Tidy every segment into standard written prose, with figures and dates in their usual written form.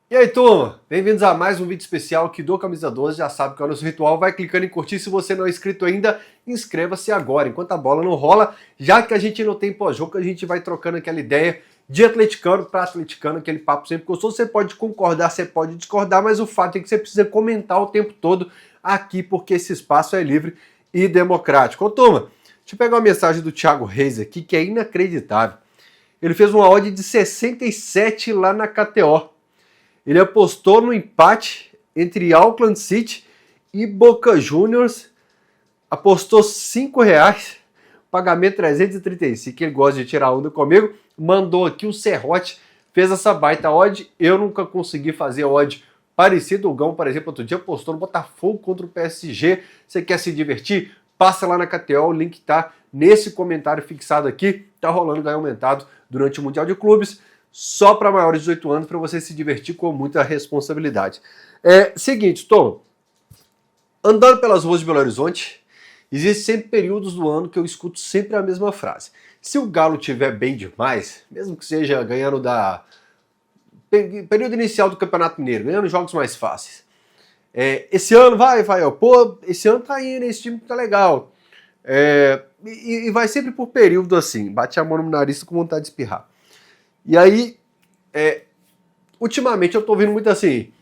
E aí, turma? Bem-vindos a mais um vídeo especial aqui do Camisa 12. Já sabe que é o nosso ritual. Vai clicando em curtir. Se você não é inscrito ainda, inscreva-se agora, enquanto a bola não rola. Já que a gente não tem pós-jogo, a gente vai trocando aquela ideia de atleticano para atleticano, aquele papo sempre gostoso. Você pode concordar, você pode discordar, mas o fato é que você precisa comentar o tempo todo aqui, porque esse espaço é livre e democrático. Ô, turma, deixa eu pegar uma mensagem do Thiago Reis aqui, que é inacreditável. Ele fez uma odd de 67 lá na KTO. Ele apostou no empate entre Auckland City e Boca Juniors, apostou R$5, pagamento 335, ele gosta de tirar onda comigo, mandou aqui o serrote, fez essa baita odd. Eu nunca consegui fazer odd parecido. O Gão, por exemplo, outro dia apostou no Botafogo contra o PSG. Você quer se divertir? Passa lá na KTO, o link tá nesse comentário fixado aqui. Tá rolando ganho aumentado durante o Mundial de Clubes, só para maiores de 18 anos, para você se divertir com muita responsabilidade. Seguinte, Tom, andando pelas ruas de Belo Horizonte, existem sempre períodos do ano que eu escuto sempre a mesma frase. Se o Galo tiver bem demais, mesmo que seja ganhando da período inicial do Campeonato Mineiro, ganhando jogos mais fáceis, esse ano vai, pô, esse ano tá indo, esse time tá legal. E vai sempre por período assim, bate a mão no nariz com vontade de espirrar. E aí, ultimamente eu tô ouvindo muito assim,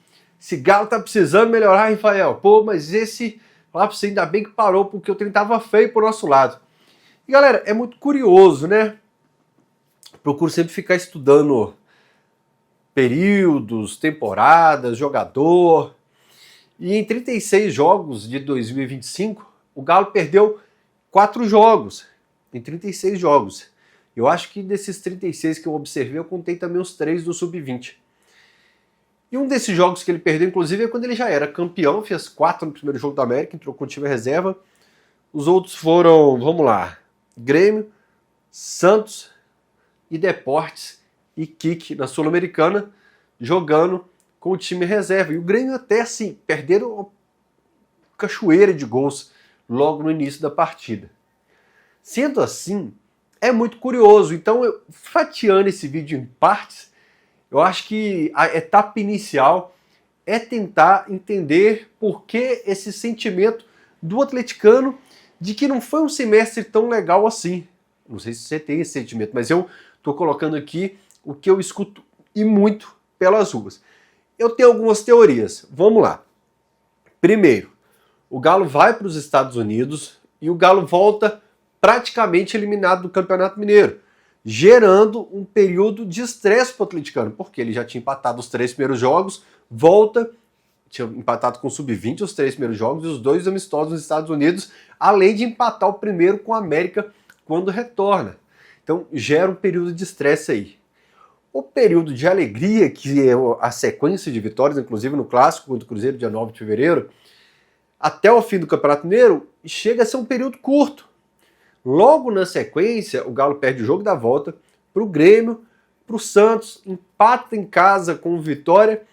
esse Galo tá precisando melhorar, Rafael. Pô, mas esse, lá pra você, ainda bem que parou, porque o trem tava feio pro nosso lado. E galera, é muito curioso, né? Procuro sempre ficar estudando períodos, temporadas, jogador. E em 36 jogos de 2025, o Galo perdeu 4 jogos. Em 36 jogos. Eu acho que desses 36 que eu observei, eu contei também os 3 do Sub-20. E um desses jogos que ele perdeu, inclusive, é quando ele já era campeão, fez 4 no primeiro jogo da América, entrou com o time reserva. Os outros foram, vamos lá, Grêmio, Santos e Deportes e Kik na Sul-Americana, jogando com o time reserva. E o Grêmio até, assim, perderam uma cachoeira de gols logo no início da partida. Sendo assim, é muito curioso. Então, fatiando esse vídeo em partes, eu acho que a etapa inicial é tentar entender por que esse sentimento do atleticano de que não foi um semestre tão legal assim. Não sei se você tem esse sentimento, mas eu estou colocando aqui o que eu escuto e muito pelas ruas. Eu tenho algumas teorias. Vamos lá. Primeiro, o Galo vai para os Estados Unidos e o Galo volta praticamente eliminado do Campeonato Mineiro, gerando um período de estresse para o atleticano, porque ele já tinha empatado os 3 primeiros jogos, volta, tinha empatado com o Sub-20 os 3 primeiros jogos e os 2 amistosos nos Estados Unidos, além de empatar o primeiro com a América quando retorna. Então gera um período de estresse aí. O período de alegria, que é a sequência de vitórias, inclusive no Clássico contra o Cruzeiro, dia 9 de fevereiro, até o fim do Campeonato Mineiro, chega a ser um período curto. Logo na sequência, o Galo perde o jogo da volta para o Grêmio, para o Santos, empata em casa com o Vitória,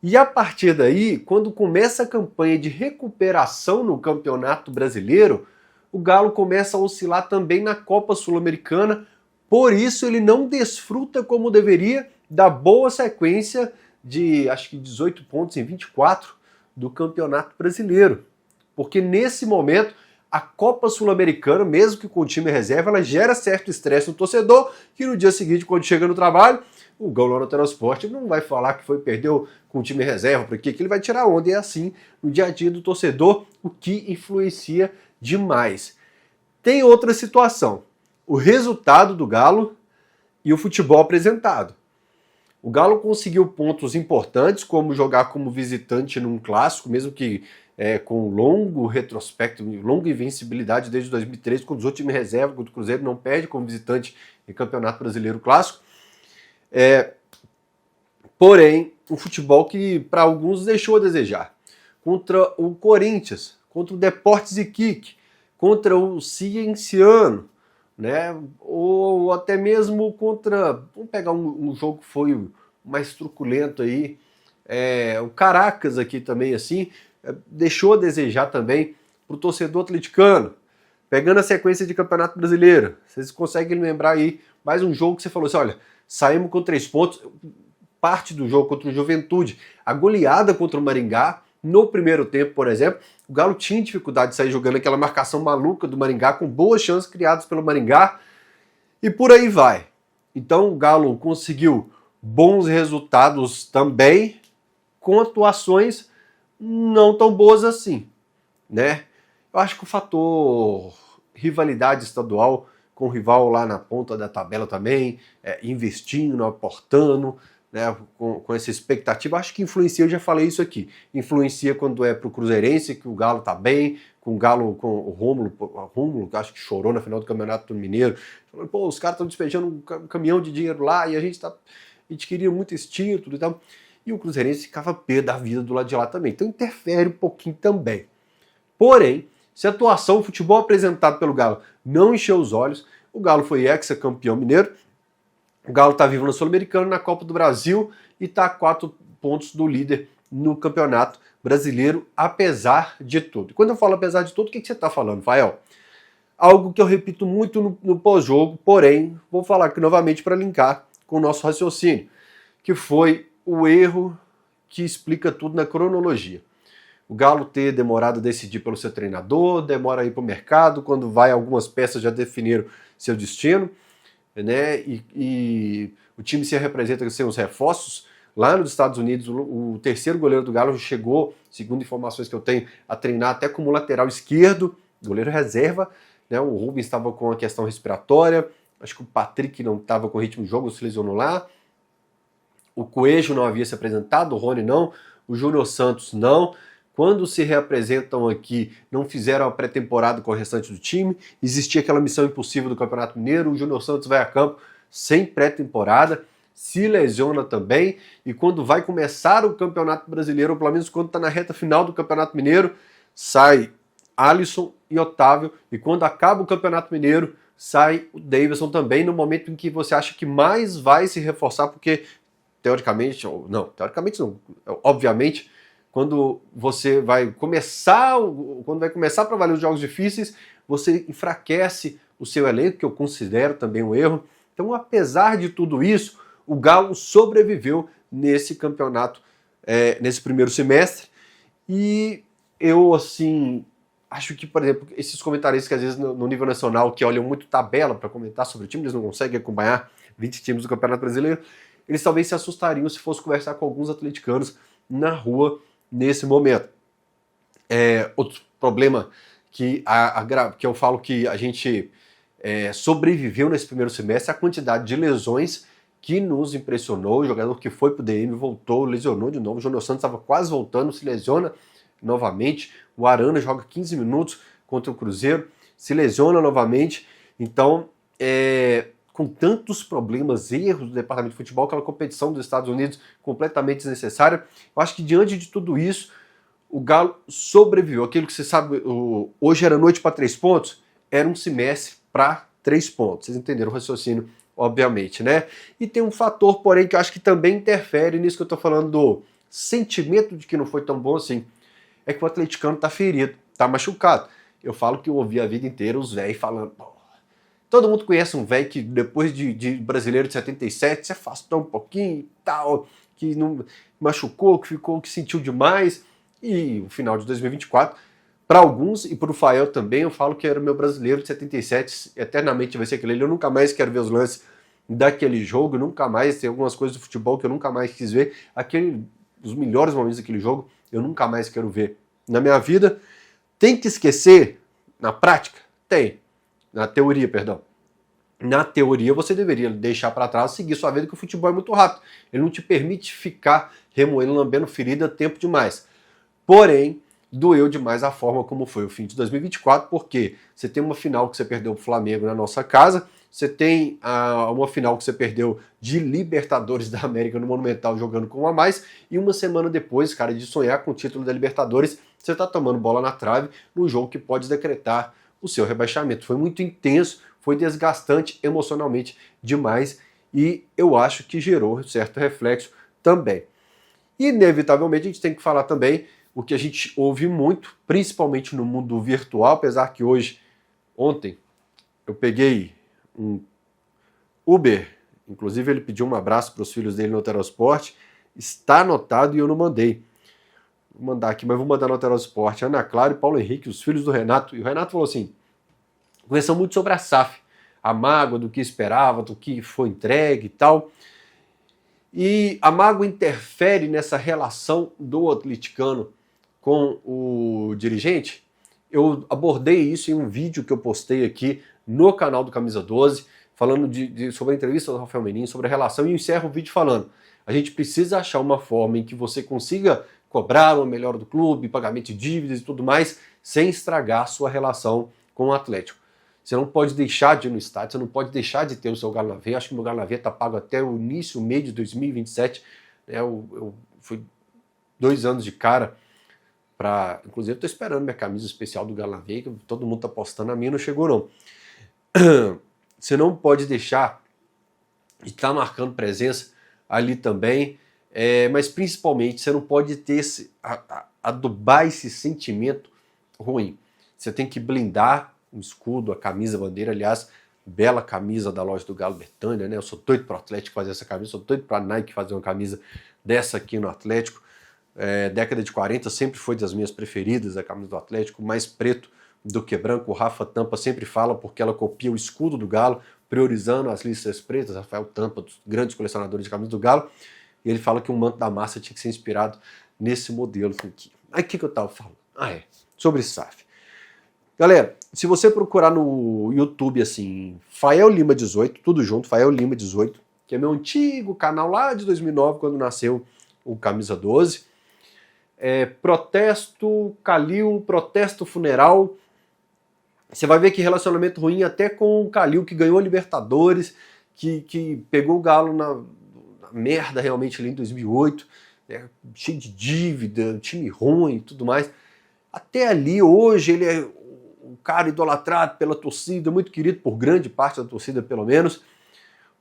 e a partir daí, quando começa a campanha de recuperação no Campeonato Brasileiro, o Galo começa a oscilar também na Copa Sul-Americana, por isso ele não desfruta como deveria da boa sequência de, acho que 18 pontos em 24 do Campeonato Brasileiro. Porque nesse momento, a Copa Sul-Americana, mesmo que com o time reserva, ela gera certo estresse no torcedor, que no dia seguinte, quando chega no trabalho, o Galo lá no transporte não vai falar que perdeu com o time reserva, porque ele vai tirar onda, e é assim no dia a dia do torcedor, o que influencia demais. Tem outra situação, o resultado do Galo e o futebol apresentado. O Galo conseguiu pontos importantes, como jogar como visitante num clássico, mesmo que com longo retrospecto, longa invencibilidade desde 2013, quando usou time reserva, quando o Cruzeiro não perde como visitante em Campeonato Brasileiro Clássico. Porém, um futebol que para alguns deixou a desejar. Contra o Corinthians, contra o Deportes Iquique, contra o Cienciano, né? Ou até mesmo contra, vamos pegar um jogo que foi mais truculento aí, o Caracas aqui também, assim, deixou a desejar também para o torcedor atleticano. Pegando a sequência de Campeonato Brasileiro, vocês conseguem lembrar aí mais um jogo que você falou assim, olha, saímos com 3 pontos, parte do jogo contra o Juventude, a goleada contra o Maringá, no primeiro tempo, por exemplo, o Galo tinha dificuldade de sair jogando aquela marcação maluca do Maringá, com boas chances criadas pelo Maringá, e por aí vai. Então o Galo conseguiu bons resultados também, com atuações não tão boas assim, né? Eu acho que o fator rivalidade estadual com o rival lá na ponta da tabela também, investindo, aportando, né, com essa expectativa, acho que influencia, eu já falei isso aqui, influencia quando é pro Cruzeirense, que o Galo tá bem, com o Galo, com o Rômulo, que acho que chorou na final do Campeonato Mineiro, falando, pô, os caras estão despejando um caminhão de dinheiro lá, e a gente queria muito esse título e tal, e o Cruzeirense ficava pé da vida do lado de lá também, então interfere um pouquinho também. Porém, se a atuação, o futebol apresentado pelo Galo não encheu os olhos, o Galo foi ex-campeão mineiro, o Galo está vivo na Sul-Americana, na Copa do Brasil e está a 4 pontos do líder no Campeonato Brasileiro, apesar de tudo. E quando eu falo apesar de tudo, o que você está falando, Fael? Algo que eu repito muito no pós-jogo, porém, vou falar aqui novamente para linkar com o nosso raciocínio, que foi o erro que explica tudo na cronologia. O Galo ter demorado a decidir pelo seu treinador, demora a ir para o mercado, quando vai algumas peças já definiram seu destino, né? E o time se representa sem os reforços. Lá nos Estados Unidos, o terceiro goleiro do Galo chegou, segundo informações que eu tenho, a treinar até como lateral esquerdo, goleiro reserva, né? O Rubens estava com a questão respiratória, acho que o Patrick não estava com ritmo de jogo, se lesionou lá, o Coelho não havia se apresentado, o Rony não, o Júnior Santos não. Quando se reapresentam aqui, não fizeram a pré-temporada com o restante do time, existia aquela missão impossível do Campeonato Mineiro, o Júnior Santos vai a campo sem pré-temporada, se lesiona também, e quando vai começar o Campeonato Brasileiro, ou pelo menos quando está na reta final do Campeonato Mineiro, sai Alisson e Otávio, e quando acaba o Campeonato Mineiro, sai o Davidson também, no momento em que você acha que mais vai se reforçar, porque teoricamente não, obviamente, quando vai começar para valer os jogos difíceis, você enfraquece o seu elenco, que eu considero também um erro. Então, apesar de tudo isso, o Galo sobreviveu nesse campeonato, nesse primeiro semestre. E eu, assim, acho que, por exemplo, esses comentaristas que às vezes no nível nacional, que olham muito tabela para comentar sobre o time, eles não conseguem acompanhar 20 times do Campeonato Brasileiro, eles talvez se assustariam se fosse conversar com alguns atleticanos na rua nesse momento. Outro problema que eu falo que a gente sobreviveu nesse primeiro semestre é a quantidade de lesões que nos impressionou. O jogador que foi pro DM voltou, lesionou de novo. O Júnior Santos estava quase voltando, se lesiona novamente. O Arana joga 15 minutos contra o Cruzeiro, se lesiona novamente. Então, com tantos problemas, erros do departamento de futebol, aquela competição dos Estados Unidos completamente desnecessária, eu acho que diante de tudo isso, o Galo sobreviveu. Aquilo que você sabe, hoje era noite para 3 pontos, era um semestre para 3 pontos. Vocês entenderam o raciocínio, obviamente, né? E tem um fator, porém, que eu acho que também interfere nisso que eu estou falando do sentimento de que não foi tão bom assim, é que o atleticano tá ferido, tá machucado. Eu falo que eu ouvi a vida inteira os velhos falando, todo mundo conhece um velho que depois de brasileiro de 77 se afastou um pouquinho e tal, que não machucou, que sentiu demais. E o final de 2024, para alguns e para o Fael também, eu falo que era o meu brasileiro de 77, eternamente vai ser aquele. Eu nunca mais quero ver os lances daquele jogo, nunca mais, tem algumas coisas do futebol que eu nunca mais quis ver. Os melhores momentos daquele jogo, eu nunca mais quero ver na minha vida. Tem que esquecer na prática? Tem. Na teoria, perdão. Na teoria, você deveria deixar para trás, seguir sua vida, que o futebol é muito rápido. Ele não te permite ficar remoendo, lambendo ferida tempo demais. Porém, doeu demais a forma como foi o fim de 2024, porque você tem uma final que você perdeu para o Flamengo na nossa casa, você tem uma final que você perdeu de Libertadores da América no Monumental jogando com um a mais, e uma semana depois, cara, de sonhar com o título da Libertadores, você está tomando bola na trave num jogo que pode decretar o seu rebaixamento. Foi muito intenso, foi desgastante emocionalmente demais, e eu acho que gerou certo reflexo também. E, inevitavelmente, a gente tem que falar também o que a gente ouve muito, principalmente no mundo virtual, apesar que ontem, eu peguei um Uber Inclusive ele pediu um abraço para os filhos dele no Alterosport. Está anotado e eu não mandei. Vou mandar aqui, mas vou mandar no Alterosport. Ana Clara e Paulo Henrique, os filhos do Renato. E o Renato falou assim, conversou muito sobre a SAF, a mágoa do que esperava, do que foi entregue e tal. E a mágoa interfere nessa relação do atleticano com o dirigente. Eu abordei isso em um vídeo que eu postei aqui no canal do Camisa 12, falando sobre a entrevista do Rafael Menin, sobre a relação, e eu encerro o vídeo falando, a gente precisa achar uma forma em que você consiga cobrar uma melhora do clube, pagamento de dívidas e tudo mais, sem estragar a sua relação com o Atlético. Você não pode deixar de ir no estádio, você não pode deixar de ter o seu Galo na Veia. Acho que o meu Galo na Veia está pago até o início, meio de 2027. Eu fui 2 anos de cara para... Inclusive, eu estou esperando minha camisa especial do Galo na Veia, que todo mundo está postando, a minha não chegou não. Você não pode deixar de estar marcando presença ali também, mas principalmente você não pode ter adubar esse sentimento ruim. Você tem que blindar o escudo, a camisa, a bandeira, aliás, bela camisa da loja do Galo Betânia, né? Eu sou doido para o Atlético fazer essa camisa, sou doido para a Nike fazer uma camisa dessa aqui no Atlético. Década de 40 sempre foi das minhas preferidas, a camisa do Atlético, mais preto do que branco. O Rafa Tampa sempre fala porque ela copia o escudo do Galo, priorizando as listas pretas. Rafael Tampa, dos grandes colecionadores de camisas do Galo, e ele fala que o manto da massa tinha que ser inspirado nesse modelo aqui. Aí o que eu tava falando? Sobre SAF. Galera, se você procurar no YouTube assim, Fael Lima 18, tudo junto, Fael Lima 18, que é meu antigo canal lá de 2009, quando nasceu o Camisa 12, protesto Calil, protesto funeral, você vai ver que relacionamento ruim até com o Calil, que ganhou a Libertadores, que pegou o Galo na merda realmente ali em 2008, cheio de dívida, time ruim e tudo mais. Até ali, hoje, ele é um cara idolatrado pela torcida, muito querido por grande parte da torcida, pelo menos,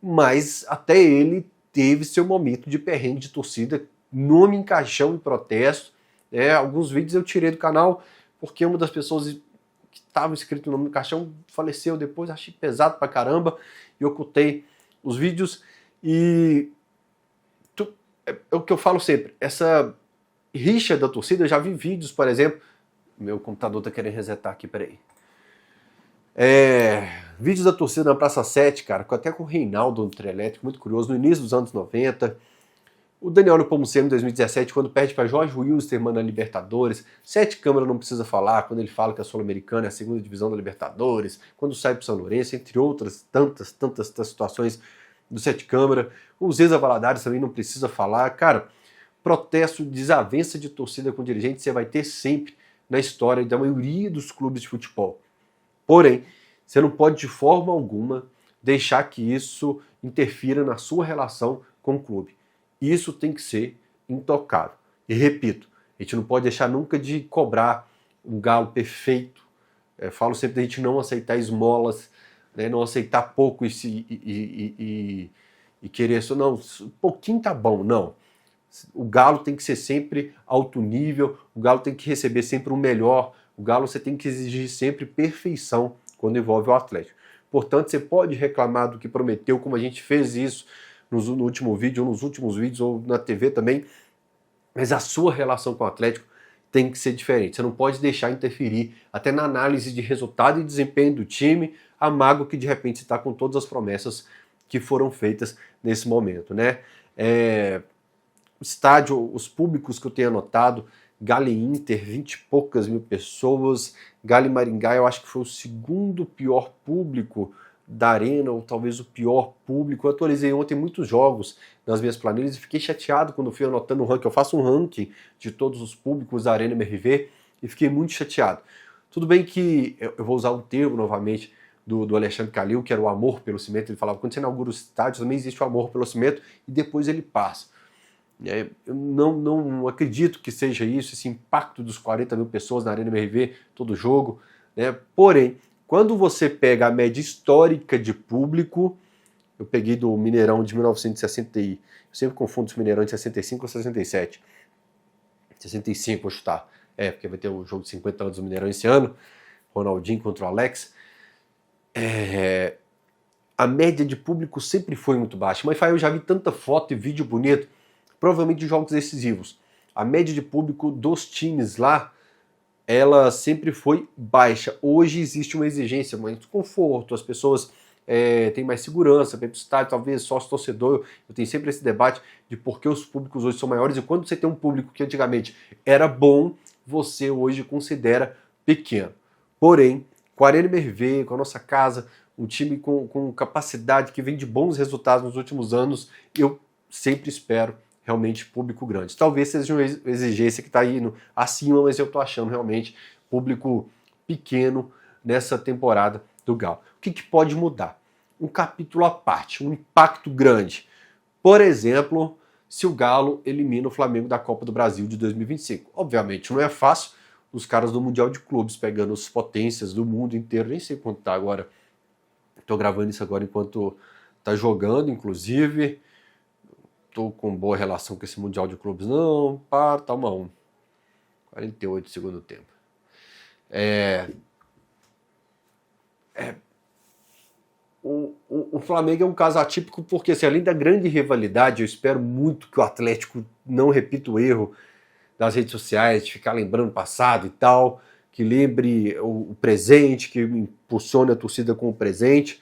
mas até ele teve seu momento de perrengue de torcida, nome em caixão e protesto. Alguns vídeos eu tirei do canal, porque uma das pessoas que estava escrito o nome no caixão faleceu depois, achei pesado pra caramba, e ocultei os vídeos. E é o que eu falo sempre, essa rixa da torcida, eu já vi vídeos, por exemplo, meu computador tá querendo resetar aqui, peraí. Vídeos da torcida na Praça 7, cara, até com o Reinaldo no trio elétrico, muito curioso, no início dos anos 90. O Daniel Nepomuceno em 2017, quando perde para Jorge Wilstermann na Libertadores. Sete Câmara não precisa falar, quando ele fala que a Sul-Americana é a segunda divisão da Libertadores, quando sai para o São Lourenço, entre outras tantas situações do Sete Câmara. O Zeza Valadares também não precisa falar. Cara, protesto, desavença de torcida com dirigente você vai ter sempre na história da maioria dos clubes de futebol. Porém, você não pode de forma alguma deixar que isso interfira na sua relação com o clube. Isso tem que ser intocável. E repito, a gente não pode deixar nunca de cobrar um Galo perfeito. Falo sempre da gente não aceitar esmolas, né, não aceitar pouco e querer isso. Não, um pouquinho tá bom, não. O Galo tem que ser sempre alto nível, o Galo tem que receber sempre o melhor, o Galo você tem que exigir sempre perfeição quando envolve o Atlético. Portanto, você pode reclamar do que prometeu, como a gente fez isso no último vídeo, ou nos últimos vídeos, ou na TV também, mas a sua relação com o Atlético tem que ser diferente. Você não pode deixar interferir até na análise de resultado e desempenho do time, a mágoa que de repente está com todas as promessas que foram feitas nesse momento, né? O estádio, os públicos que eu tenho anotado, Galo e Inter, 20 e poucas mil pessoas, Galo e Maringá, eu acho que foi o segundo pior público da Arena, ou talvez o pior público. Eu atualizei ontem muitos jogos nas minhas planilhas e fiquei chateado quando fui anotando o ranking. Eu faço um ranking de todos os públicos da Arena MRV e fiquei muito chateado. Tudo bem que eu vou usar um termo novamente do Alexandre Calil, que era o amor pelo cimento. Ele falava, quando você inaugura o estádio, também existe o amor pelo cimento e depois ele passa. Eu não acredito que seja isso, esse impacto dos 40 mil pessoas na Arena MRV, todo jogo, né? Porém, quando você pega a média histórica de público, eu peguei do Mineirão de 1960, eu sempre confundo os Mineirão de 65 ou 67. 65, vou chutar. Porque vai ter o jogo de 50 anos do Mineirão esse ano, Ronaldinho contra o Alex. a média de público sempre foi muito baixa. Mas eu já vi tanta foto e vídeo bonito, provavelmente de jogos decisivos. A média de público dos times lá, ela sempre foi baixa. Hoje existe uma exigência, mais conforto, as pessoas têm mais segurança, vem para o estádio, talvez sócio-torcedor. Eu tenho sempre esse debate de por que os públicos hoje são maiores, e quando você tem um público que antigamente era bom, você hoje considera pequeno. Porém, com a Arena MRV, com a nossa casa, um time com capacidade, que vem de bons resultados nos últimos anos, eu sempre espero realmente público grande. Talvez seja uma exigência que está indo acima, mas eu estou achando realmente público pequeno nessa temporada do Galo. O que pode mudar? Um capítulo à parte, um impacto grande. Por exemplo, se o Galo elimina o Flamengo da Copa do Brasil de 2025. Obviamente não é fácil, os caras do Mundial de Clubes pegando as potências do mundo inteiro, nem sei quanto tá agora. Estou gravando isso agora enquanto tá jogando, inclusive. Estou com boa relação com esse Mundial de Clubes, não. Tá 1-1. 48 segundo tempo. O Flamengo é um caso atípico porque, assim, além da grande rivalidade, eu espero muito que o Atlético não repita o erro das redes sociais, de ficar lembrando o passado e tal, que lembre o presente, que impulsione a torcida com o presente,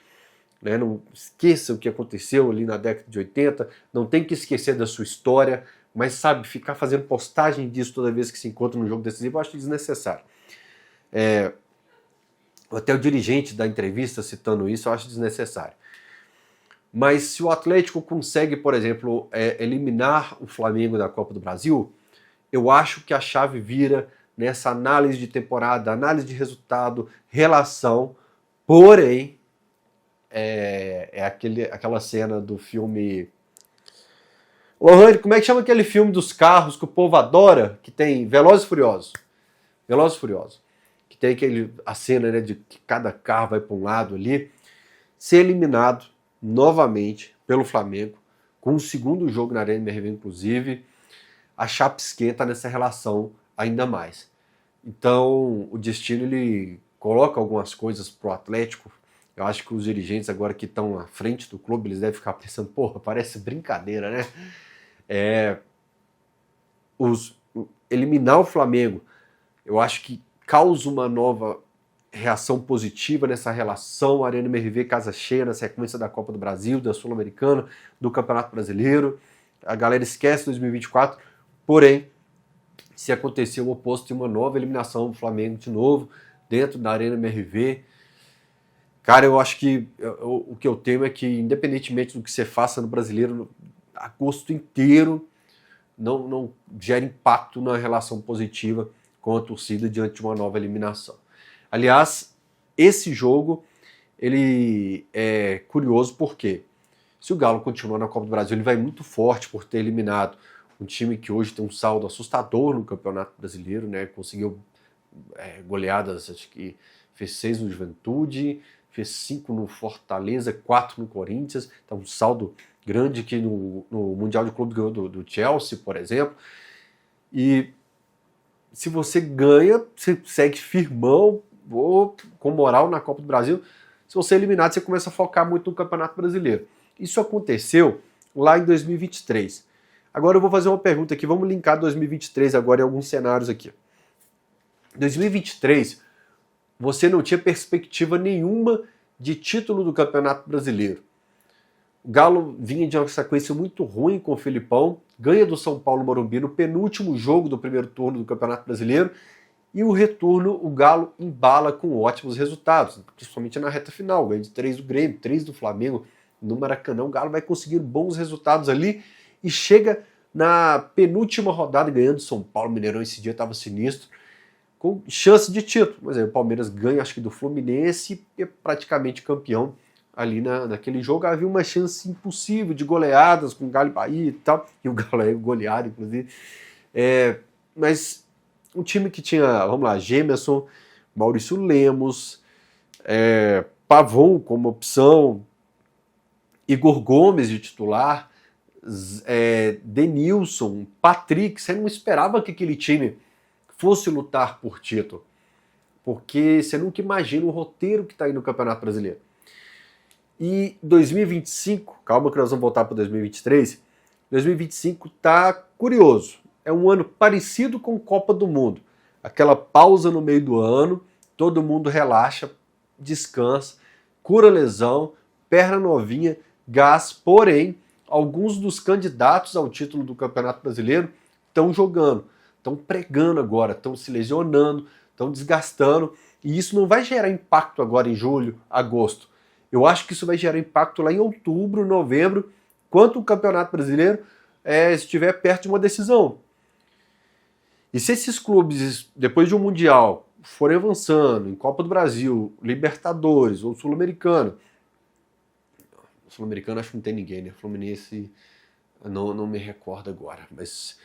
né? Não esqueça o que aconteceu ali na década de 80, não tem que esquecer da sua história, mas, sabe, ficar fazendo postagem disso toda vez que se encontra no jogo decisivo, eu acho desnecessário. Até o dirigente da entrevista citando isso, eu acho desnecessário. Mas se o Atlético consegue, por exemplo, eliminar o Flamengo da Copa do Brasil, eu acho que a chave vira nessa análise de temporada, análise de resultado, relação, porém, aquela cena do filme... Lohane, como é que chama aquele filme dos carros que o povo adora, que tem Velozes e Furiosos? Velozes e Furiosos. Que tem a cena, né, de que cada carro vai para um lado ali. Ser eliminado novamente pelo Flamengo, com o segundo jogo na Arena MRV, inclusive, a chapa esquenta nessa relação ainda mais. Então, o destino, ele coloca algumas coisas pro Atlético. Eu acho que os dirigentes agora que estão à frente do clube, eles devem ficar pensando, porra, parece brincadeira, né? Eliminar o Flamengo, eu acho que causa uma nova reação positiva nessa relação Arena MRV casa cheia na sequência da Copa do Brasil, da Sul-Americana, do Campeonato Brasileiro. A galera esquece 2024, porém, se acontecer o oposto, tem uma nova eliminação do Flamengo de novo, dentro da Arena MRV. Cara, eu acho que o que eu temo é que, independentemente do que você faça no Brasileiro, agosto inteiro não gera impacto na relação positiva com a torcida diante de uma nova eliminação. Aliás, esse jogo ele é curioso porque, se o Galo continuar na Copa do Brasil, ele vai muito forte por ter eliminado um time que hoje tem um saldo assustador no Campeonato Brasileiro, né? Conseguiu goleadas, acho que fez 6 no Juventude, fez 5 no Fortaleza, 4 no Corinthians, então um saldo grande que no Mundial de Clube ganhou do Chelsea, por exemplo. E se você ganha, você segue firmão, com moral na Copa do Brasil. Se você é eliminado, você começa a focar muito no Campeonato Brasileiro. Isso aconteceu lá em 2023. Agora eu vou fazer uma pergunta aqui, vamos linkar 2023 agora em alguns cenários aqui. Em 2023, você não tinha perspectiva nenhuma de título do Campeonato Brasileiro. O Galo vinha de uma sequência muito ruim com o Filipão, ganha do São Paulo Morumbi no penúltimo jogo do primeiro turno do Campeonato Brasileiro, e o retorno, o Galo embala com ótimos resultados, principalmente na reta final, ganha de 3 do Grêmio, 3 do Flamengo, no Maracanã. O Galo vai conseguindo bons resultados ali e chega na penúltima rodada ganhando São Paulo. Mineirão esse dia estava sinistro, com chance de título. Mas aí o Palmeiras ganha, acho que do Fluminense, e é praticamente campeão ali naquele jogo. Havia uma chance impossível de goleadas com o Galo e Bahia e tal, e o Galo é goleado, inclusive. Mas um time que tinha, vamos lá, Gemerson, Maurício Lemos, Pavon como opção, Igor Gomes de titular, Denilson, Patrick. Você não esperava que aquele time fosse lutar por título, porque você nunca imagina o roteiro que está aí no Campeonato Brasileiro. E 2025, calma que nós vamos voltar para 2023, 2025 tá curioso. É um ano parecido com Copa do Mundo. Aquela pausa no meio do ano, todo mundo relaxa, descansa, cura lesão, perna novinha, gás, porém, alguns dos candidatos ao título do Campeonato Brasileiro estão jogando, estão pregando agora, estão se lesionando, estão desgastando, e isso não vai gerar impacto agora em julho, agosto. Eu acho que isso vai gerar impacto lá em outubro, novembro, quando o Campeonato Brasileiro estiver perto de uma decisão. E se esses clubes, depois de um Mundial, forem avançando em Copa do Brasil, Libertadores ou Sul-Americano, Sul-Americano acho que não tem ninguém, né? Fluminense não me recordo agora, mas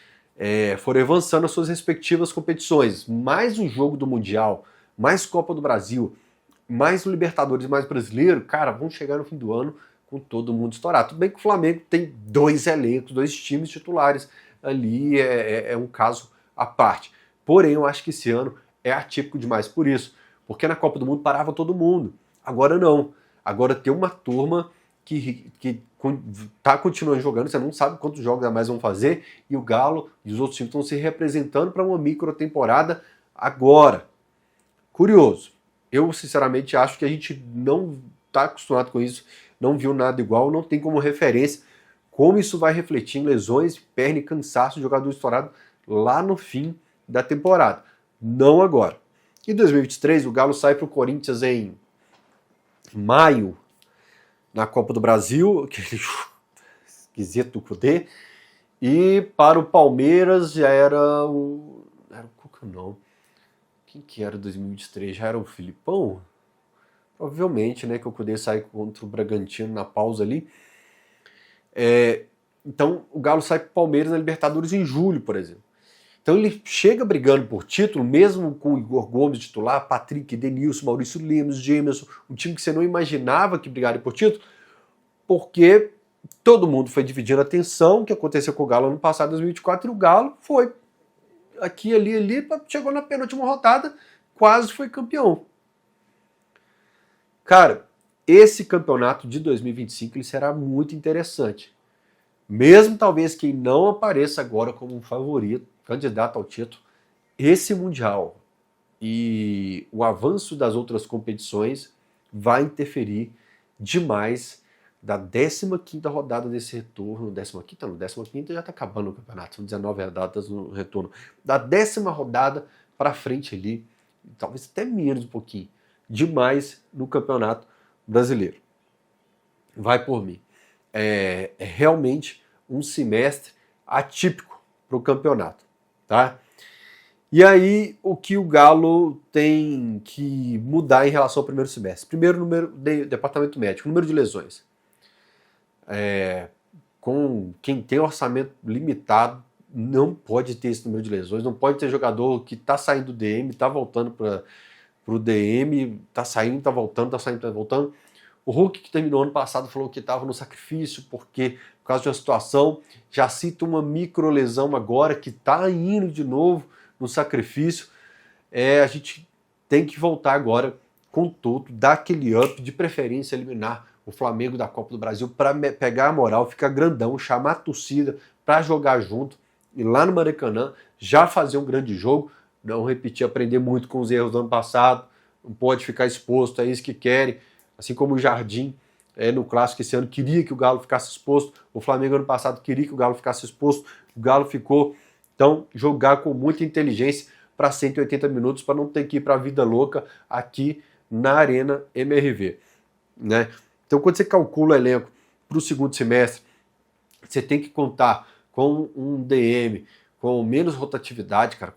forem avançando as suas respectivas competições, mais um jogo do Mundial, mais Copa do Brasil, mais o Libertadores, mais Brasileiro, cara, vão chegar no fim do ano com todo mundo estourado. Tudo bem que o Flamengo tem 2 elencos, 2 times titulares ali, é um caso à parte. Porém, eu acho que esse ano é atípico demais por isso, porque na Copa do Mundo parava todo mundo. Agora não. Agora tem uma turma que tá continuando jogando, você não sabe quantos jogos a mais vão fazer, e o Galo e os outros times estão se representando para uma micro temporada agora. Curioso. Eu, sinceramente, acho que a gente não está acostumado com isso, não viu nada igual, não tem como referência como isso vai refletir em lesões, perna e cansaço de jogador estourado lá no fim da temporada. Não agora. Em 2023, o Galo sai para o Corinthians em maio, na Copa do Brasil, aquele esquisito Cudê, e para o Palmeiras já era o... Era o Cuca, não. Quem que era 2023? Já era o Filipão? Provavelmente, né, que o Cudê sai contra o Bragantino na pausa ali. Então, o Galo sai para o Palmeiras na Libertadores em julho, por exemplo. Então ele chega brigando por título, mesmo com o Igor Gomes titular, Patrick, Denilson, Maurício Lemos, Gemerson, um time que você não imaginava que brigaria por título, porque todo mundo foi dividindo a atenção, que aconteceu com o Galo ano passado, 2024, e o Galo foi aqui, ali, chegou na penúltima rodada, quase foi campeão. Cara, esse campeonato de 2025 ele será muito interessante. Mesmo talvez quem não apareça agora como um favorito, candidato ao título, esse Mundial e o avanço das outras competições vai interferir demais da 15ª rodada desse retorno. 15ª não, 15ª já está acabando o campeonato, são 19 rodadas no retorno. Da 10ª rodada para frente ali, talvez até menos um pouquinho, demais no Campeonato Brasileiro. Vai por mim. É realmente um semestre atípico para o campeonato, tá? E aí, o que o Galo tem que mudar em relação ao primeiro semestre? Primeiro, número de departamento médico, número de lesões. Com quem tem orçamento limitado, não pode ter esse número de lesões, não pode ter jogador que está saindo do DM, está voltando para o DM, está saindo, está voltando, está saindo, está voltando. O Hulk, que terminou ano passado, falou que estava no sacrifício, porque por causa de uma situação, já cita uma microlesão agora, que está indo de novo no sacrifício. A gente tem que voltar agora com tudo, dar aquele up, de preferência eliminar o Flamengo da Copa do Brasil, para pegar a moral, ficar grandão, chamar a torcida para jogar junto, e lá no Maracanã já fazer um grande jogo, não repetir, aprender muito com os erros do ano passado, não pode ficar exposto a isso que querem, assim como o Jardim no Clássico esse ano queria que o Galo ficasse exposto, o Flamengo ano passado queria que o Galo ficasse exposto, o Galo ficou. Então, jogar com muita inteligência para 180 minutos, para não ter que ir para a vida louca aqui na Arena MRV, né? Então, quando você calcula o elenco para o segundo semestre, você tem que contar com um DM com menos rotatividade, cara,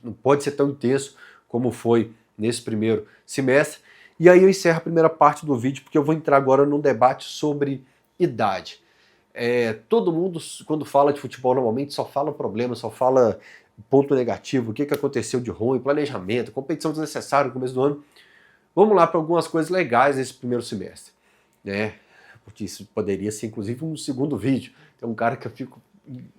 não pode ser tão intenso como foi nesse primeiro semestre. E aí eu encerro a primeira parte do vídeo, porque eu vou entrar agora num debate sobre idade. Todo mundo, quando fala de futebol, normalmente só fala problema, só fala ponto negativo, o que aconteceu de ruim, planejamento, competição desnecessária no começo do ano. Vamos lá para algumas coisas legais nesse primeiro semestre, né? Porque isso poderia ser, inclusive, um segundo vídeo. Tem um cara que eu fico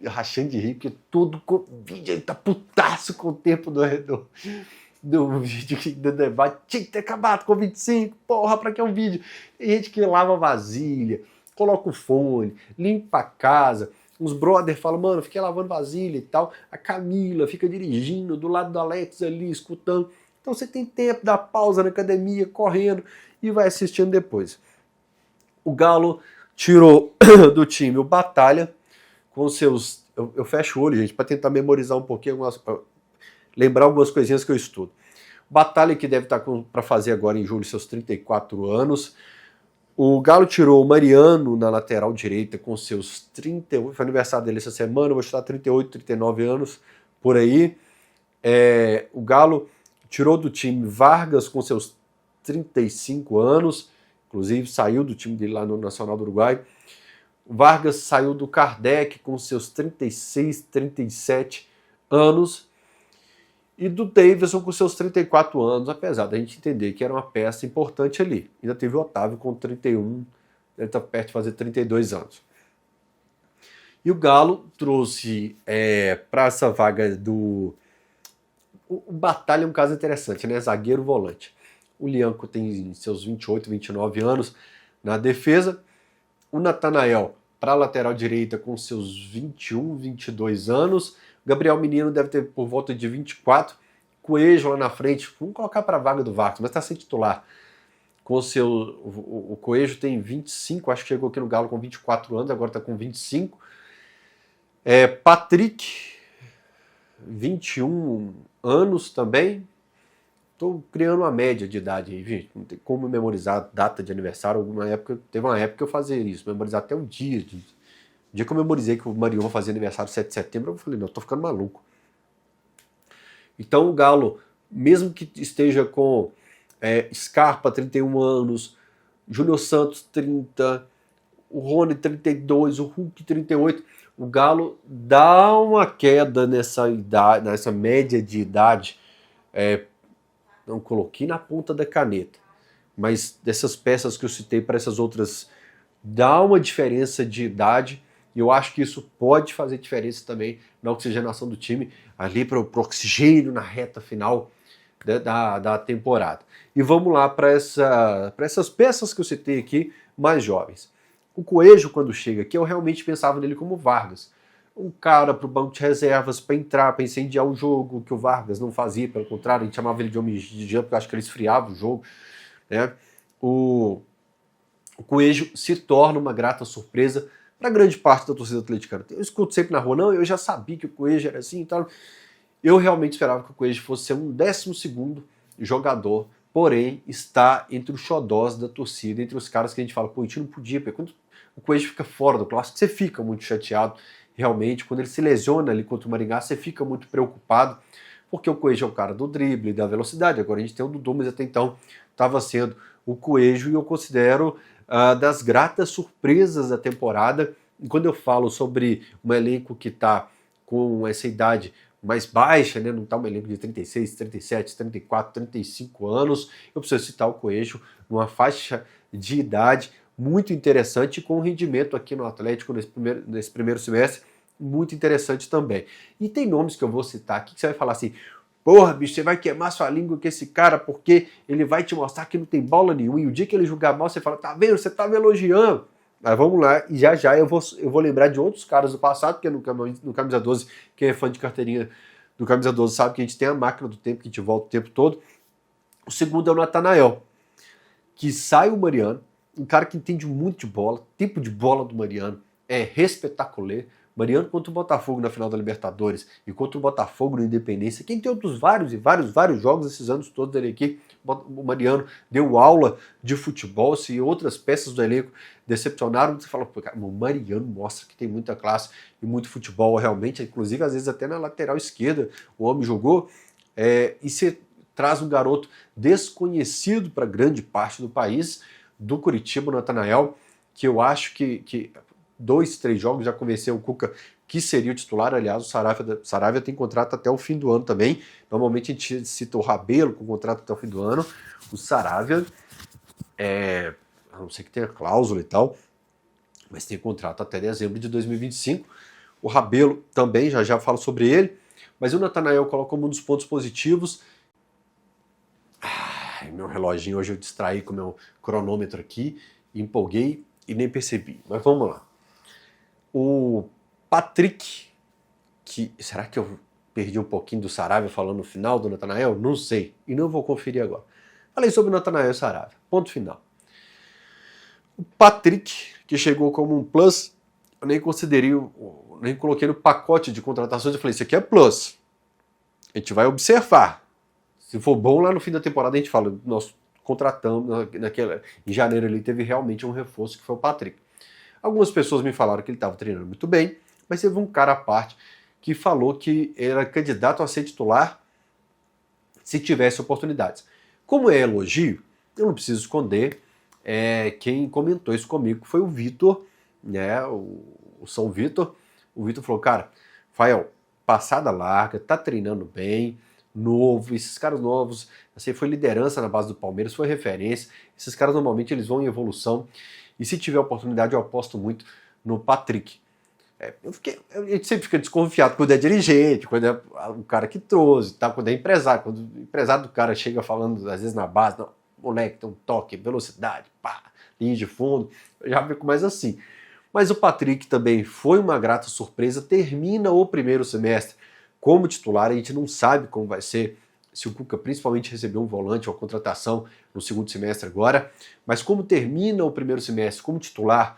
rachando de rir, porque todo vídeo ele tá putaço com o tempo do redor. do vídeo do debate, tinha que ter acabado com 25, porra, pra que é um vídeo? Tem gente que lava vasilha, coloca o fone, limpa a casa, os brothers falam, mano, fiquei lavando vasilha e tal, a Camila fica dirigindo do lado do Alex ali, escutando, então você tem tempo, dá pausa na academia, correndo e vai assistindo depois. O Galo tirou do time o Batalha com seus... Eu fecho o olho, gente, para tentar memorizar um pouquinho, lembrar algumas coisinhas que eu estudo. Batalha que deve estar para fazer agora em julho seus 34 anos. O Galo tirou o Mariano na lateral direita com seus 38, foi aniversário dele essa semana, vou chutar 38, 39 anos, por aí. O Galo tirou do time Vargas com seus 35 anos, inclusive saiu do time dele lá no Nacional do Uruguai. O Vargas saiu do Kardec com seus 36, 37 anos. E do Davidson com seus 34 anos, apesar da gente entender que era uma peça importante ali. Ainda teve o Otávio com 31, ele está perto de fazer 32 anos. E o Galo trouxe para essa vaga do... O Batalha é um caso interessante, né? Zagueiro volante. O Lianco tem seus 28, 29 anos na defesa. O Natanael para a lateral direita com seus 21, 22 anos. Gabriel Menino deve ter por volta de 24. Coelho lá na frente, vamos colocar para a vaga do Vargas, mas está sem titular. O Coelho tem 25, acho que chegou aqui no Galo com 24 anos, agora está com 25. Patrick, 21 anos também. Estou criando uma média de idade aí, gente. Não tem como memorizar data de aniversário. Teve uma época que eu fazia isso, memorizar até o dia. O dia que eu memorizei que o Marion fazia aniversário 7 de setembro, eu falei, não, eu tô ficando maluco. Então o Galo, mesmo que esteja com Scarpa, 31 anos, Júnior Santos, 30, o Rony, 32, o Hulk, 38, o Galo dá uma queda nessa média de idade. Não coloquei na ponta da caneta, mas dessas peças que eu citei para essas outras, dá uma diferença de idade, e eu acho que isso pode fazer diferença também na oxigenação do time, ali para o oxigênio na reta final da temporada. E vamos lá para essas peças que eu citei aqui, mais jovens. O Coelho, quando chega aqui, eu realmente pensava nele como Vargas. Um cara para o banco de reservas, para entrar, para incendiar o jogo, que o Vargas não fazia, pelo contrário, a gente chamava ele de homem de jump, porque eu acho que ele esfriava o jogo. Né? O Coelho se torna uma grata surpresa para grande parte da torcida atleticana. Eu escuto sempre na rua, não, eu já sabia que o Coelho era assim e tal. Eu realmente esperava que o Coelho fosse ser um 12º jogador, porém está entre os xodós da torcida, entre os caras que a gente fala, pô, a gente não podia, porque quando o Coelho fica fora do clássico, você fica muito chateado, realmente, quando ele se lesiona ali contra o Maringá, você fica muito preocupado, porque o Coelho é o cara do drible, da velocidade, agora a gente tem o Dudu, mas até então estava sendo o Coelho, e eu considero das gratas surpresas da temporada. E quando eu falo sobre um elenco que está com essa idade mais baixa, né, não está um elenco de 36, 37, 34, 35 anos, eu preciso citar o Coelho numa faixa de idade muito interessante, com um rendimento aqui no Atlético nesse primeiro semestre muito interessante também. E tem nomes que eu vou citar aqui que você vai falar assim, porra, bicho, você vai queimar sua língua com esse cara porque ele vai te mostrar que não tem bola nenhuma, e o dia que ele jogar mal você fala, tá vendo, você tá me elogiando. Mas vamos lá, e já eu vou lembrar de outros caras do passado, porque no Camisa 12, quem é fã de carteirinha do Camisa 12 sabe que a gente tem a máquina do tempo, que a gente volta o tempo todo. O segundo é o Natanael, que sai o Mariano, um cara que entende muito de bola, tipo de bola do Mariano é espetacular. Mariano contra o Botafogo na final da Libertadores e contra o Botafogo no Independência. Quem tem outros vários jogos esses anos todos dele aqui, o Mariano deu aula de futebol, se outras peças do elenco decepcionaram, você fala, pô, cara, o Mariano mostra que tem muita classe e muito futebol realmente, inclusive às vezes até na lateral esquerda o homem jogou, e você traz um garoto desconhecido para grande parte do país, do Curitiba, o Natanael, que eu acho que 2, 3 jogos já convenceu o Cuca que seria o titular. Aliás, o Saravia tem contrato até o fim do ano também. Normalmente a gente cita o Rabelo com contrato até o fim do ano. O Saravia, a não ser que tenha cláusula e tal, mas tem contrato até dezembro de 2025. O Rabelo também, já falo sobre ele. Mas o Natanael coloca como um dos pontos positivos. meu reloginho hoje eu distraí com o meu cronômetro aqui, empolguei e nem percebi. Mas vamos lá. O Patrick, será que eu perdi um pouquinho do Saravia falando no final do Natanael? Não sei, e não vou conferir agora. Falei sobre o Natanael e Saravia, ponto final. O Patrick, que chegou como um plus, eu nem considerei, nem coloquei no pacote de contratações, eu falei, isso aqui é plus. A gente vai observar. Se for bom, lá no fim da temporada a gente fala, nós contratamos, em janeiro ele teve realmente um reforço, que foi o Patrick. Algumas pessoas me falaram que ele estava treinando muito bem, mas teve um cara à parte que falou que era candidato a ser titular se tivesse oportunidades. Como é elogio, eu não preciso esconder, quem comentou isso comigo foi o Vitor, né, o São Vitor. O Vitor falou, cara, Fael, passada larga, tá treinando bem, novo, esses caras novos, assim, foi liderança na base do Palmeiras, foi referência, esses caras normalmente eles vão em evolução, e se tiver oportunidade eu aposto muito no Patrick. A gente sempre fica desconfiado quando é dirigente, quando é o cara que trouxe, tá? Quando é empresário, quando o empresário do cara chega falando, às vezes na base, não, moleque, tem um toque, velocidade, pá, linha de fundo, eu já fico mais assim. Mas o Patrick também foi uma grata surpresa, termina o primeiro semestre como titular, a gente não sabe como vai ser, se o Cuca principalmente receber um volante ou a contratação no segundo semestre agora, mas como termina o primeiro semestre como titular,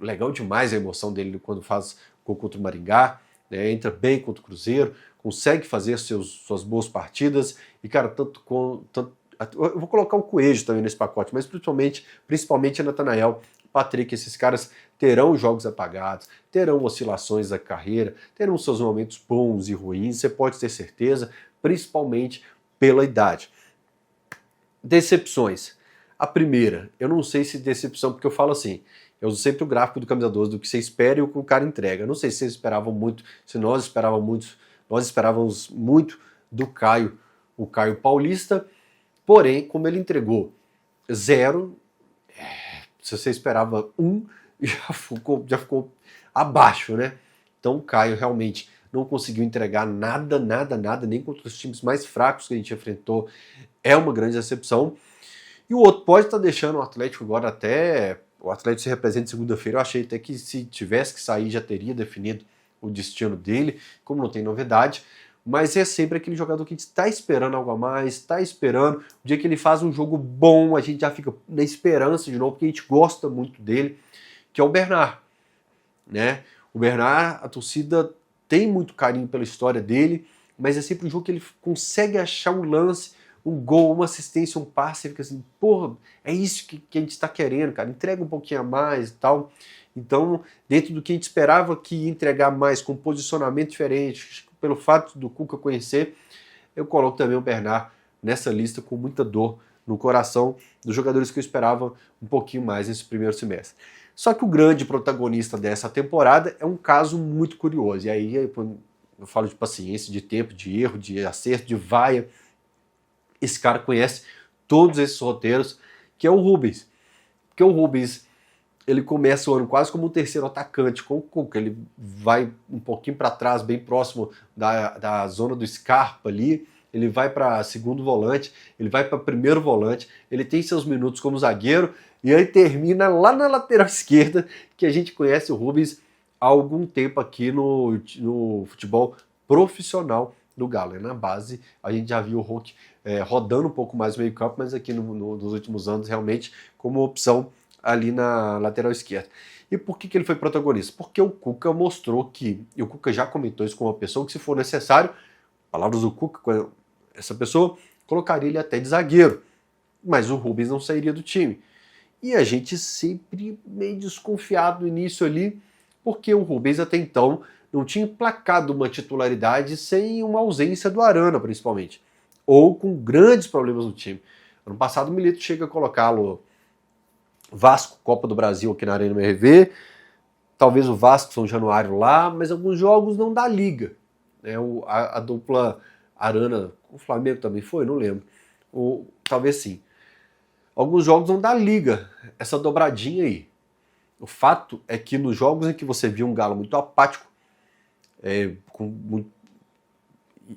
legal demais a emoção dele quando faz gol contra o Maringá, né, entra bem contra o Cruzeiro, consegue fazer suas boas partidas, e cara, eu vou colocar o Coelho também nesse pacote, mas principalmente a Natanael, Patrick, esses caras terão jogos apagados, terão oscilações da carreira, terão seus momentos bons e ruins, você pode ter certeza, principalmente pela idade. Decepções. A primeira, eu não sei se decepção, porque eu falo assim, eu uso sempre o gráfico do Camisa 12, do que você espera e o que o cara entrega. Eu não sei se vocês esperavam muito, se nós esperávamos muito do Caio, o Caio Paulista, porém, como ele entregou 0, se você esperava 1, já ficou abaixo, né? Então o Caio realmente não conseguiu entregar nada, nem contra os times mais fracos que a gente enfrentou. É uma grande decepção. E o outro pode estar deixando o Atlético agora até... O Atlético se representa segunda-feira. Eu achei até que se tivesse que sair já teria definido o destino dele, como não tem novidade. Mas é sempre aquele jogador que a gente está esperando algo a mais, está esperando. O dia que ele faz um jogo bom, a gente já fica na esperança de novo, porque a gente gosta muito dele, que é o Bernard, né? O Bernard, a torcida tem muito carinho pela história dele, mas é sempre um jogo que ele consegue achar um lance, um gol, uma assistência, um passe, e fica assim, porra, é isso que a gente está querendo, cara, entrega um pouquinho a mais e tal. Então, dentro do que a gente esperava que ia entregar mais, com posicionamento diferente, pelo fato do Cuca conhecer, eu coloco também o Bernard nessa lista com muita dor no coração dos jogadores que eu esperava um pouquinho mais nesse primeiro semestre. Só que o grande protagonista dessa temporada é um caso muito curioso, e aí eu falo de paciência, de tempo, de erro, de acerto, de vaia. Esse cara conhece todos esses roteiros, que é o Rubens. Porque o Rubens, ele começa o ano quase como um terceiro atacante com o Cuca. Ele vai um pouquinho para trás, bem próximo da zona do Scarpa ali. Ele vai para segundo volante, ele vai para primeiro volante. Ele tem seus minutos como zagueiro e aí termina lá na lateral esquerda, que a gente conhece o Rubens há algum tempo aqui no futebol profissional do Galo. Na base, a gente já viu o Hulk rodando um pouco mais no meio campo, mas aqui nos últimos anos, realmente, como opção ali na lateral esquerda. E por que ele foi protagonista? Porque o Cuca mostrou que, e o Cuca já comentou isso com uma pessoa, que se for necessário, palavras do Cuca, essa pessoa colocaria ele até de zagueiro, mas o Rubens não sairia do time. E a gente sempre meio desconfiado no início ali, porque o Rubens até então não tinha emplacado uma titularidade sem uma ausência do Arana, principalmente, ou com grandes problemas no time. Ano passado o Milito chega a colocá-lo Vasco, Copa do Brasil aqui na Arena MRV, talvez o Vasco São Januário lá, mas alguns jogos não dá liga. A dupla Arana, o Flamengo também foi, não lembro. Talvez sim. Alguns jogos não dá liga, essa dobradinha aí. O fato é que nos jogos em que você viu um Galo muito apático,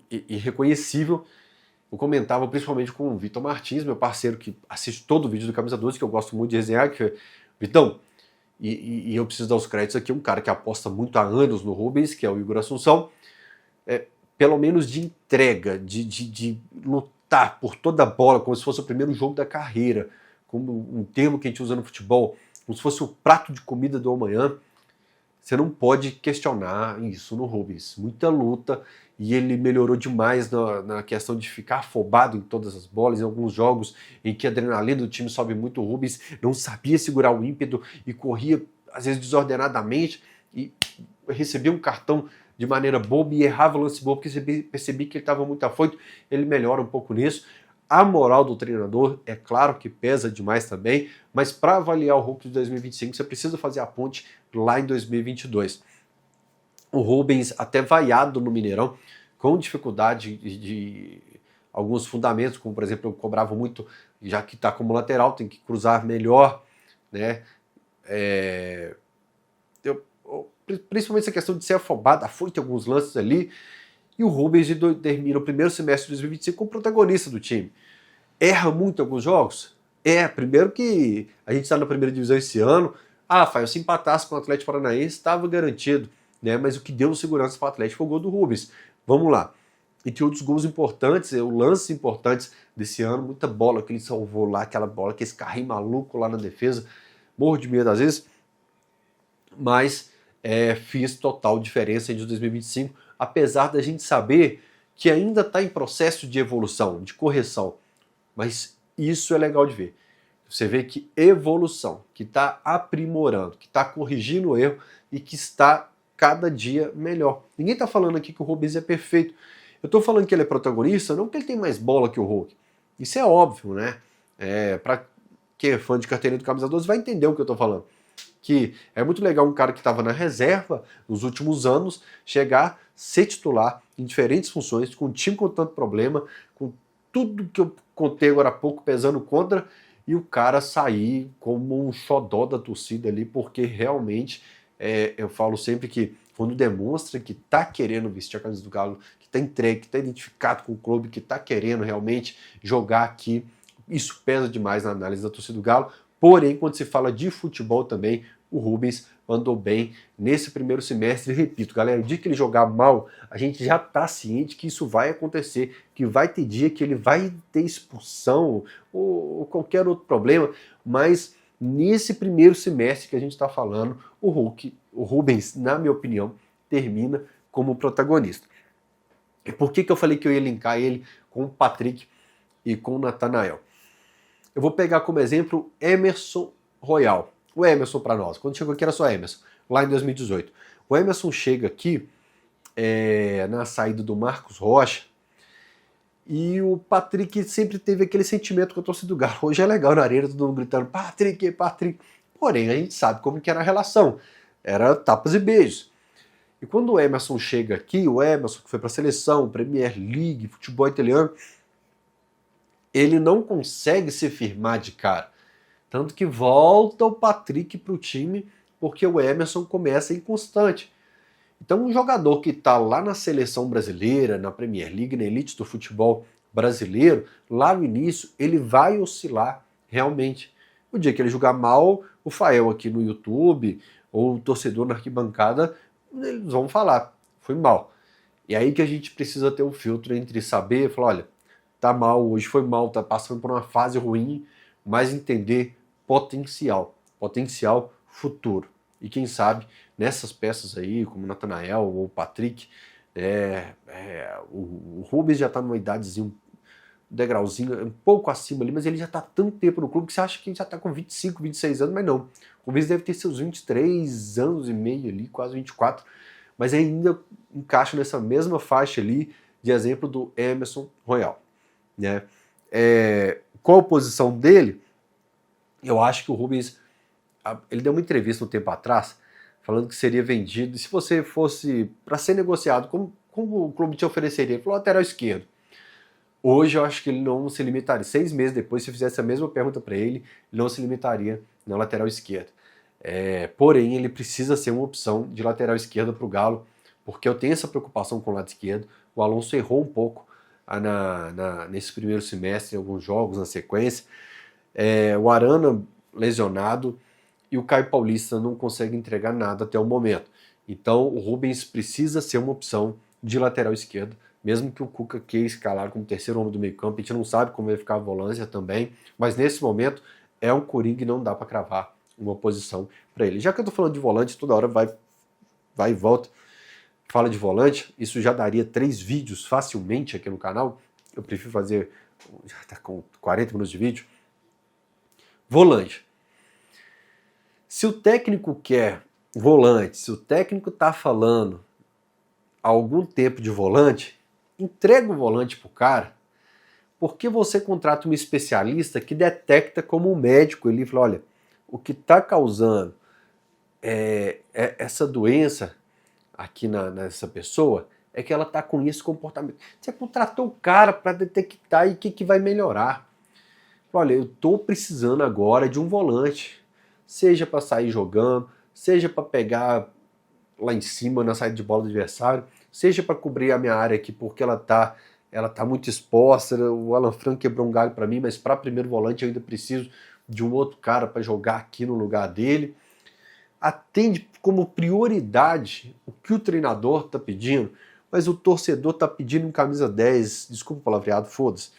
irreconhecível, eu comentava principalmente com o Vitor Martins, meu parceiro que assiste todo o vídeo do Camisa 12, que eu gosto muito de resenhar, que Vitão, e eu preciso dar os créditos aqui, um cara que aposta muito há anos no Rubens, que é o Igor Assunção, pelo menos de entrega, de lutar por toda a bola, como se fosse o primeiro jogo da carreira, como um termo que a gente usa no futebol, como se fosse o prato de comida do amanhã. Você não pode questionar isso no Rubens. Muita luta, e ele melhorou demais na questão de ficar afobado em todas as bolas, em alguns jogos em que a adrenalina do time sobe muito. O Rubens não sabia segurar o ímpeto e corria, às vezes, desordenadamente, e recebia um cartão de maneira boba e errava o lance bobo, porque percebi que ele estava muito afoito. Ele melhora um pouco nisso. A moral do treinador, é claro que pesa demais também, mas para avaliar o Hulk de 2025, você precisa fazer a ponte lá em 2022. O Rubens, até vaiado no Mineirão, com dificuldade de alguns fundamentos, como por exemplo, eu cobrava muito, já que está como lateral, tem que cruzar melhor, né? Principalmente essa questão de ser afobado, afoito em alguns lances ali, e o Rubens termina o primeiro semestre de 2025 como protagonista do time. Erra muito em alguns jogos? Primeiro que a gente está na primeira divisão esse ano, Fábio, se empatasse com o Atlético Paranaense, estava garantido, né? Mas o que deu segurança para o Atlético foi o gol do Rubens. Vamos lá. E tem outros gols importantes, lances importantes desse ano, muita bola que ele salvou lá, aquela bola, que esse carrinho maluco lá na defesa, morro de medo às vezes, mas fiz total diferença de 2025, apesar da gente saber que ainda está em processo de evolução, de correção, mas isso é legal de ver. Você vê que evolução, que está aprimorando, que está corrigindo o erro e que está cada dia melhor. Ninguém está falando aqui que o Rubens é perfeito. Eu estou falando que ele é protagonista, não que ele tem mais bola que o Hulk. Isso é óbvio, né? Para quem é fã de carteirinha do Camisa 12 vai entender o que eu estou falando. Que é muito legal um cara que estava na reserva nos últimos anos chegar, ser titular em diferentes funções, com um time com tanto problema, com tudo que eu contei agora há pouco pesando contra, e o cara sair como um xodó da torcida ali, porque realmente eu falo sempre que quando demonstra que tá querendo vestir a camisa do Galo, que tá entregue, que tá identificado com o clube, que tá querendo realmente jogar aqui, isso pesa demais na análise da torcida do Galo. Porém, quando se fala de futebol também, o Rubens andou bem nesse primeiro semestre. E repito, galera, o dia que ele jogar mal, a gente já está ciente que isso vai acontecer, que vai ter dia que ele vai ter expulsão ou qualquer outro problema, mas nesse primeiro semestre que a gente está falando, o Rubens, na minha opinião, termina como protagonista. E por que eu falei que eu ia linkar ele com o Patrick e com o Nathanael? Eu vou pegar como exemplo Emerson Royal. O Emerson para nós. Quando chegou aqui era só Emerson, lá em 2018. O Emerson chega aqui na saída do Marcos Rocha e o Patrick sempre teve aquele sentimento com a torcida do Galo. Hoje é legal na arena, todo mundo gritando Patrick, Patrick. Porém, a gente sabe como que era a relação. Era tapas e beijos. E quando o Emerson chega aqui, o Emerson que foi para a seleção, Premier League, futebol italiano, ele não consegue se firmar de cara. Tanto que volta o Patrick para o time porque o Emerson começa inconstante. Então um jogador que está lá na seleção brasileira, na Premier League, na elite do futebol brasileiro, lá no início ele vai oscilar realmente. O dia que ele jogar mal, o Fael aqui no YouTube ou o torcedor na arquibancada, eles vão falar, foi mal. E aí que a gente precisa ter um filtro entre saber e falar, olha, tá mal, hoje foi mal, tá passando por uma fase ruim, mas entender potencial futuro. E quem sabe, nessas peças aí, como o Nathanael ou o Patrick, o Rubens já tá numa idadezinha, um degrauzinho, um pouco acima ali, mas ele já tá há tanto tempo no clube que você acha que ele já tá com 25, 26 anos, mas não. O Rubens deve ter seus 23 anos e meio ali, quase 24, mas ainda encaixa nessa mesma faixa ali de exemplo do Emerson Royal. Né? Qual a posição dele? Eu acho que o Rubens, ele deu uma entrevista um tempo atrás, falando que seria vendido, e se você fosse para ser negociado, como o clube te ofereceria? Ele falou, lateral esquerdo. Hoje eu acho que ele não se limitaria, 6 meses depois, se fizesse a mesma pergunta para ele, ele não se limitaria na lateral esquerda. Porém, ele precisa ser uma opção de lateral esquerda para o Galo, porque eu tenho essa preocupação com o lado esquerdo. O Alonso errou um pouco nesse primeiro semestre, em alguns jogos na sequência. O Arana lesionado e o Caio Paulista não consegue entregar nada até o momento. Então o Rubens precisa ser uma opção de lateral esquerdo, mesmo que o Cuca queira escalar como terceiro homem do meio campo. A gente não sabe como vai ficar a volância também, mas nesse momento é um coringa e não dá para cravar uma posição para ele. Já que eu tô falando de volante, toda hora vai e volta, fala de volante, isso já daria 3 vídeos facilmente aqui no canal. Eu prefiro fazer, já tá com 40 minutos de vídeo. Volante. Se o técnico quer volante, se o técnico tá falando há algum tempo de volante, entrega o volante pro cara, porque você contrata um especialista que detecta como um médico, ele fala, olha, o que está causando essa doença aqui nessa pessoa é que ela está com esse comportamento. Você contratou o cara para detectar e o que vai melhorar. Olha, eu estou precisando agora de um volante, seja para sair jogando, seja para pegar lá em cima na saída de bola do adversário, seja para cobrir a minha área aqui porque ela tá muito exposta. O Alan Franco quebrou um galho para mim, mas para primeiro volante eu ainda preciso de um outro cara para jogar aqui no lugar dele. Atende como prioridade o que o treinador está pedindo, mas o torcedor está pedindo um camisa 10, desculpa o palavreado, foda-se.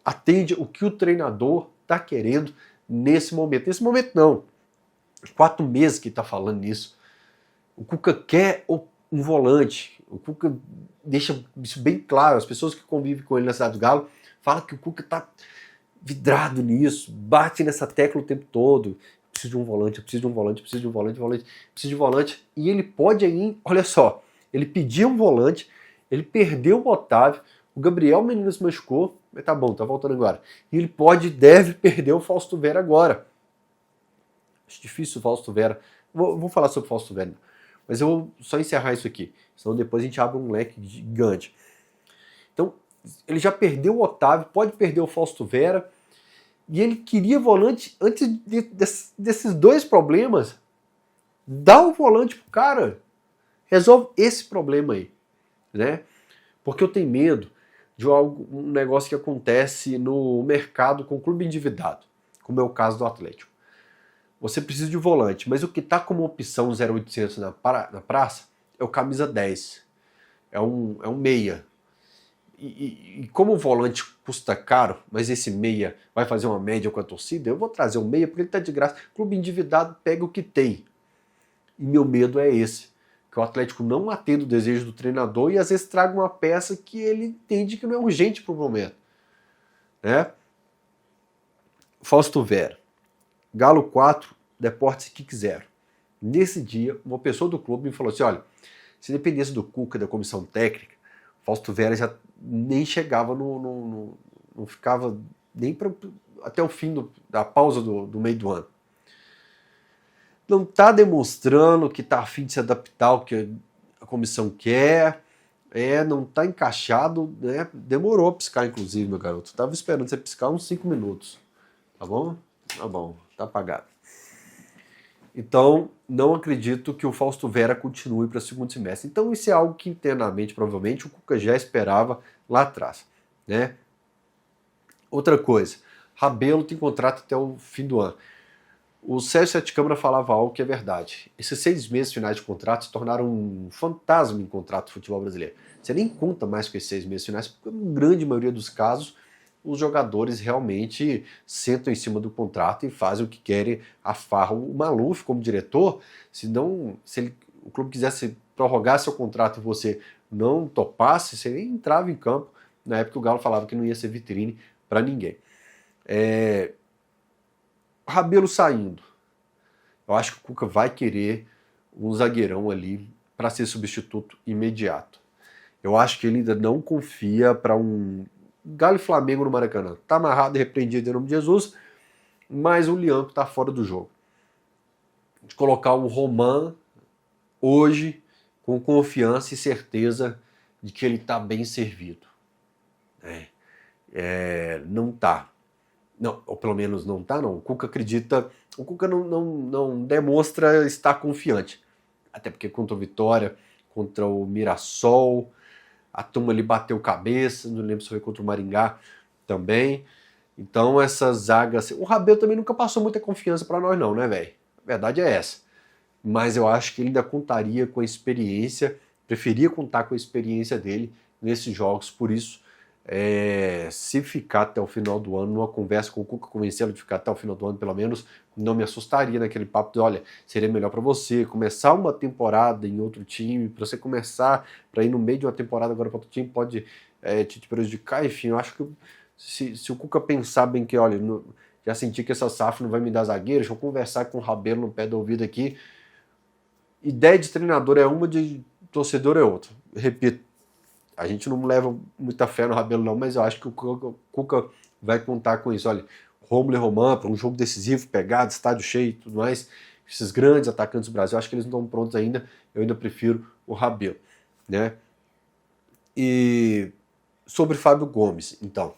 Atende o que o treinador está querendo nesse momento. Nesse momento não, 4 meses que está falando nisso. O Cuca quer um volante, o Cuca deixa isso bem claro, as pessoas que convivem com ele na Cidade do Galo falam que o Cuca está vidrado nisso, bate nessa tecla o tempo todo. Preciso de um volante, preciso de um volante, preciso de um volante, preciso de um volante. E ele pode aí, olha só, ele pediu um volante, ele perdeu o Otávio, o Gabriel Menino se machucou, mas tá bom, tá voltando agora. E ele deve perder o Fausto Vera agora. Acho difícil o Fausto Vera. Vou falar sobre o Fausto Vera, mas eu vou só encerrar isso aqui, senão depois a gente abre um leque gigante. Então, ele já perdeu o Otávio, pode perder o Fausto Vera, e ele queria volante antes desses 2 problemas. Dá o volante pro cara. Resolve esse problema aí, né? Porque eu tenho medo de um negócio que acontece no mercado com o clube endividado, como é o caso do Atlético. Você precisa de volante, mas o que está como opção 0800 na praça é o camisa 10. É um meia. E como o volante custa caro, mas esse meia vai fazer uma média com a torcida, eu vou trazer um meia porque ele está de graça. Clube endividado pega o que tem. E meu medo é esse, que o Atlético não atenda o desejo do treinador e às vezes traga uma peça que ele entende que não é urgente para o momento. Né? Fausto Vera. Galo 4, Deportes Kick 0. Nesse dia, uma pessoa do clube me falou assim, olha, se dependesse do Cuca, da comissão técnica, Fausto Vera já nem chegava não ficava nem até o fim da pausa do meio do ano. Não está demonstrando que está a fim de se adaptar ao que a comissão quer, não está encaixado, né? Demorou a piscar, inclusive, meu garoto. Estava esperando você piscar uns 5 minutos. Tá bom? Tá bom, tá apagado. Então, não acredito que o Fausto Vera continue para o segundo semestre. Então, isso é algo que internamente, provavelmente, o Cuca já esperava lá atrás, né? Outra coisa, Rabelo tem contrato até o fim do ano. O Sérgio Sete Câmara falava algo que é verdade. Esses 6 meses finais de contrato se tornaram um fantasma em contrato do futebol brasileiro. Você nem conta mais com esses 6 meses finais, porque na grande maioria dos casos os jogadores realmente sentam em cima do contrato e fazem o que querem, a farra. O Maluf, como diretor, se o clube quisesse prorrogar seu contrato e você não topasse, você nem entrava em campo. Na época o Galo falava que não ia ser vitrine para ninguém. Rabelo saindo. Eu acho que o Cuca vai querer um zagueirão ali para ser substituto imediato. Eu acho que ele ainda não confia para um Galo e Flamengo no Maracanã. Tá amarrado e repreendido em nome de Jesus, mas o Lianco tá fora do jogo. De colocar o Roman hoje com confiança e certeza de que ele tá bem servido. Não tá. Não, ou pelo menos não tá, não. O Cuca acredita. O Cuca não demonstra estar confiante. Até porque contra o Vitória, contra o Mirassol, a turma ali bateu cabeça, não lembro se foi contra o Maringá também. Então essa zaga, assim, o Rabelo também nunca passou muita confiança para nós não, né, velho? A verdade é essa. Mas eu acho que ele ainda contaria com a experiência, preferia contar com a experiência dele nesses jogos, por isso, se ficar até o final do ano, numa conversa com o Cuca, convencê-lo de ficar até o final do ano, pelo menos, não me assustaria naquele papo de, olha, seria melhor para você começar uma temporada em outro time, para você começar, para ir no meio de uma temporada agora para outro time, pode te prejudicar, enfim, eu acho que se o Cuca pensar bem que, olha, já senti que essa SAF não vai me dar zagueiro, deixa eu conversar com o Rabelo no pé do ouvido aqui. Ideia de treinador é uma, de torcedor é outra. Repito, a gente não leva muita fé no Rabelo não, mas eu acho que o Cuca vai contar com isso. Olha, Rômulo e Román, para um jogo decisivo, pegado, estádio cheio e tudo mais, esses grandes atacantes do Brasil, eu acho que eles não estão prontos ainda, eu ainda prefiro o Rabelo, né? E sobre Fábio Gomes, então,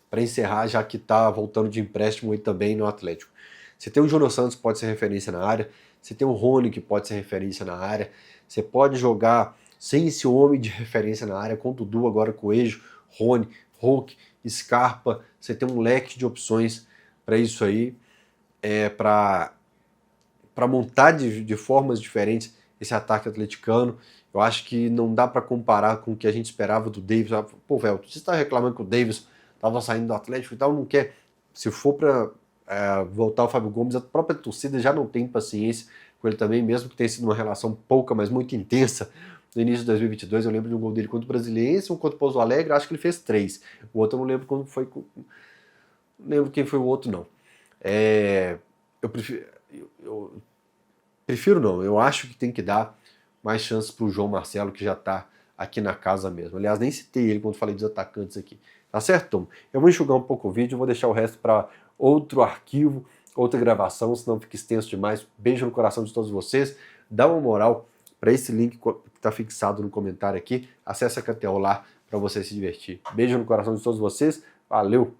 para encerrar, já que está voltando de empréstimo aí também no Atlético. Você tem o Júnior Santos, que pode ser referência na área, você tem o Rony, que pode ser referência na área, você pode jogar sem esse homem de referência na área, com o Dudu, agora Coelho, Rony, Hulk, Scarpa, você tem um leque de opções para isso aí, para montar de formas diferentes esse ataque atleticano. Eu acho que não dá para comparar com o que a gente esperava do Davis. Pô, velho, você está reclamando que o Davis estava saindo do Atlético e tal, não quer. Se for para voltar o Fábio Gomes, a própria torcida já não tem paciência com ele também, mesmo que tenha sido uma relação pouca, mas muito intensa no início de 2022. Eu lembro de um gol dele contra o Brasiliense, um contra o Pouso Alegre, acho que ele fez 3. O outro eu não lembro quando foi. Não lembro quem foi o outro, não. Eu prefiro não, eu acho que tem que dar mais chances para o João Marcelo, que já está aqui na casa mesmo. Aliás, nem citei ele quando falei dos atacantes aqui. Tá certo, Tom? Eu vou enxugar um pouco o vídeo, vou deixar o resto para outro arquivo, outra gravação, senão fica extenso demais. Beijo no coração de todos vocês. Dá uma moral para esse link que está fixado no comentário aqui. Acesse a KTO lá para você se divertir. Beijo no coração de todos vocês. Valeu!